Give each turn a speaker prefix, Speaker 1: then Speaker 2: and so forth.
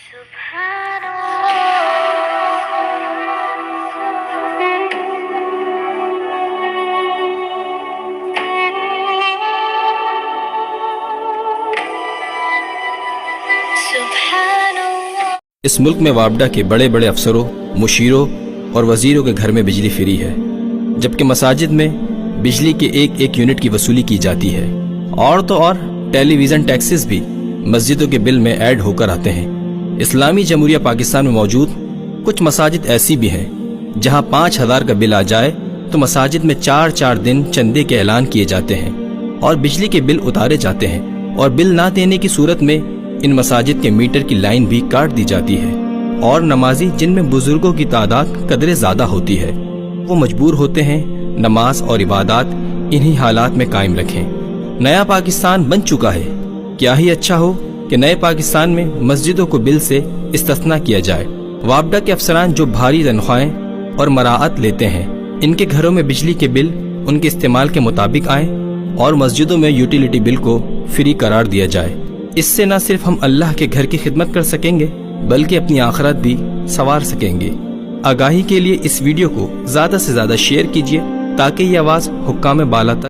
Speaker 1: اس ملک میں وابڈا کے بڑے بڑے افسروں، مشیروں اور وزیروں کے گھر میں بجلی فری ہے، جبکہ مساجد میں بجلی کے ایک ایک یونٹ کی وصولی کی جاتی ہے۔ اور تو اور ٹیلی ویژن ٹیکسز بھی مسجدوں کے بل میں ایڈ ہو کر آتے ہیں۔ اسلامی جمہوریہ پاکستان میں موجود کچھ مساجد ایسی بھی ہیں جہاں 5000 کا بل آ جائے تو مساجد میں 4 دن چندے کے اعلان کیے جاتے ہیں اور بجلی کے بل اتارے جاتے ہیں، اور بل نہ دینے کی صورت میں ان مساجد کے میٹر کی لائن بھی کاٹ دی جاتی ہے، اور نمازی جن میں بزرگوں کی تعداد قدرے زیادہ ہوتی ہے وہ مجبور ہوتے ہیں نماز اور عبادات انہی حالات میں قائم رکھیں۔ نیا پاکستان بن چکا ہے، کیا ہی اچھا ہو کہ نئے پاکستان میں مسجدوں کو بل سے استثناء کیا جائے۔ وابڈا کے افسران جو بھاری تنخواہیں اور مراعات لیتے ہیں، ان کے گھروں میں بجلی کے بل ان کے استعمال کے مطابق آئیں اور مسجدوں میں یوٹیلیٹی بل کو فری قرار دیا جائے۔ اس سے نہ صرف ہم اللہ کے گھر کی خدمت کر سکیں گے بلکہ اپنی آخرت بھی سنوار سکیں گے۔ آگاہی کے لیے اس ویڈیو کو زیادہ سے زیادہ شیئر کیجیے تاکہ یہ آواز حکام بالا تک